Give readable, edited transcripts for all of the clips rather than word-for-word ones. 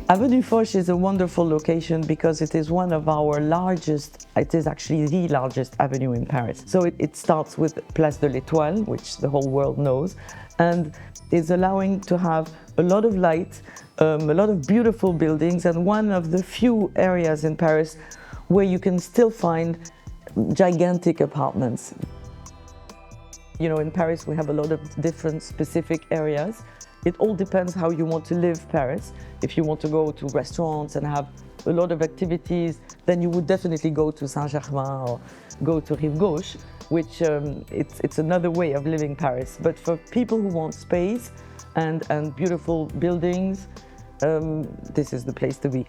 Avenue Foch is a wonderful location because it is one of our largest, it is actually the largest avenue in Paris. So it starts with Place de l'Étoile, which the whole world knows, and is allowing to have a lot of light, a lot of beautiful buildings, and one of the few areas in Paris where you can still find gigantic apartments. You know, in Paris we have a lot of different specific areas. It all depends how you want to live Paris. If you want to go to restaurants and have a lot of activities, then you would definitely go to Saint-Germain or go to Rive Gauche, which it's another way of living Paris. But for people who want space and beautiful buildings, this is the place to be.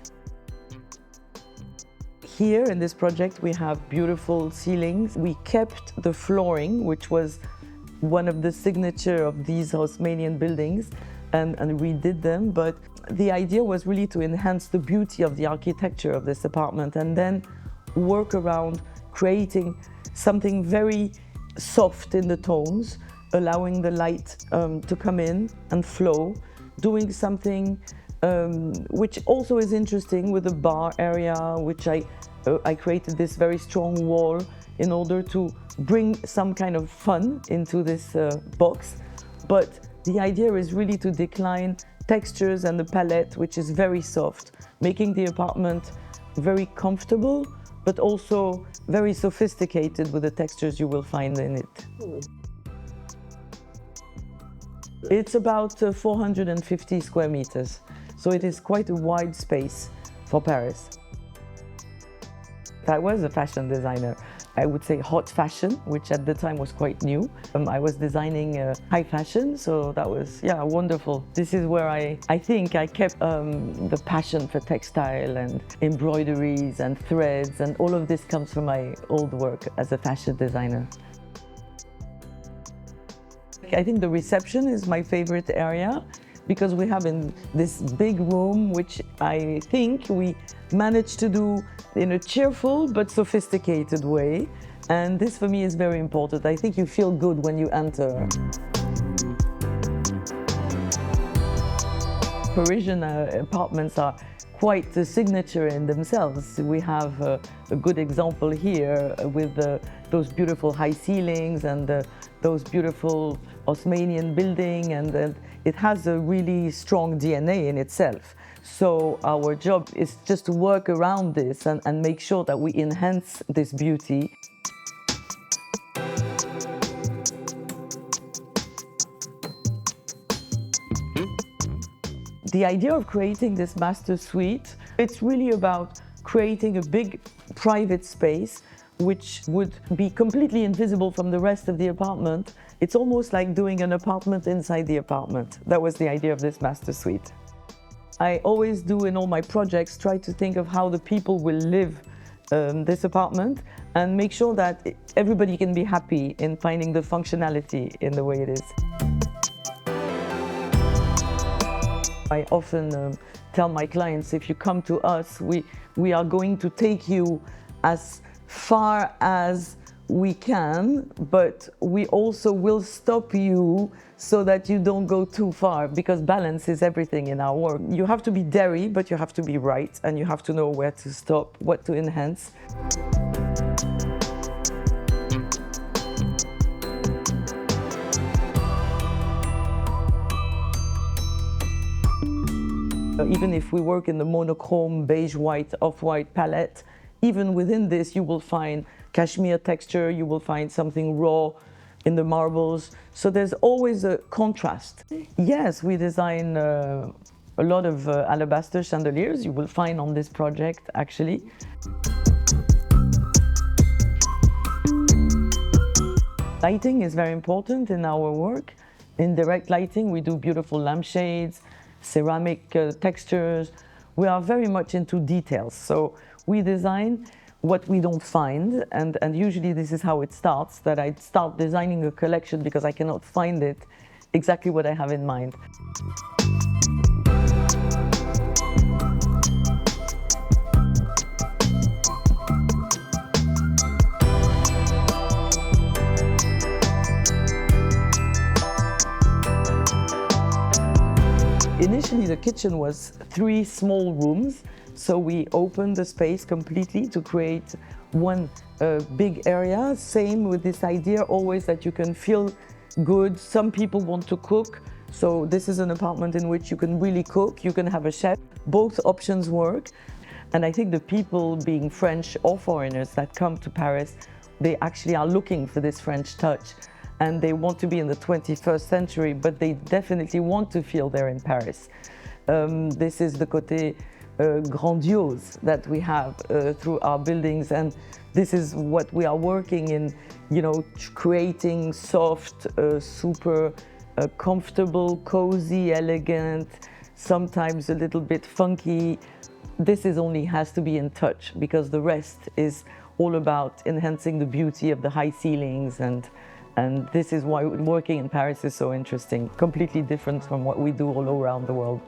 Here in this project we have beautiful ceilings. We kept the flooring, which was one of the signature of these Haussmannian buildings, and redid them, but the idea was really to enhance the beauty of the architecture of this apartment and then work around creating something very soft in the tones, allowing the light to come in and flow, doing something which also is interesting with the bar area, which I created this very strong wall in order to bring some kind of fun into this box. But the idea is really to decline textures and the palette, which is very soft, making the apartment very comfortable, but also very sophisticated with the textures you will find in it. It's about 450 square meters, so it is quite a wide space for Paris. I was a fashion designer. I would say hot fashion, which at the time was quite new. I was designing high fashion, so that was, yeah, wonderful. This is where I think I kept the passion for textile and embroideries and threads, and all of this comes from my old work as a fashion designer. I think the reception is my favorite area because we have in this big room, which I think we managed to do in a cheerful but sophisticated way. And this for me is very important. I think you feel good when you enter. Parisian apartments are quite a signature in themselves. We have a good example here with those beautiful high ceilings and those beautiful Haussmannian building, and it has a really strong DNA in itself. So our job is just to work around this and make sure that we enhance this beauty. The idea of creating this master suite, it's really about creating a big private space which would be completely invisible from the rest of the apartment. It's almost like doing an apartment inside the apartment. That was the idea of this master suite. I always do in all my projects try to think of how the people will live this apartment and make sure that everybody can be happy in finding the functionality in the way it is. I often tell my clients, if you come to us, we are going to take you as far as we can, but we also will stop you so that you don't go too far, because balance is everything in our work. You have to be daring, but you have to be right, and you have to know where to stop, what to enhance. Even if we work in the monochrome, beige, white, off-white palette, even within this you will find cashmere texture, you will find something raw in the marbles. So there's always a contrast. Yes, we design a lot of alabaster chandeliers you will find on this project actually. Lighting is very important in our work. In direct lighting we do beautiful lampshades, ceramic textures. We are very much into details. So we design what we don't find, and usually this is how it starts, that I start designing a collection because I cannot find it exactly what I have in mind. Initially, the kitchen was 3 small rooms, so we opened the space completely to create one big area. Same with this idea always that you can feel good. Some people want to cook, so this is an apartment in which you can really cook, you can have a chef. Both options work. And I think the people, being French or foreigners that come to Paris, they actually are looking for this French touch. And they want to be in the 21st century, but they definitely want to feel they're in Paris. This is the côté grandiose that we have through our buildings, and this is what we are working in, you know, creating soft, super comfortable, cozy, elegant, sometimes a little bit funky. This is only has to be in touch, because the rest is all about enhancing the beauty of the high ceilings, and this is why working in Paris is so interesting, completely different from what we do all around the world.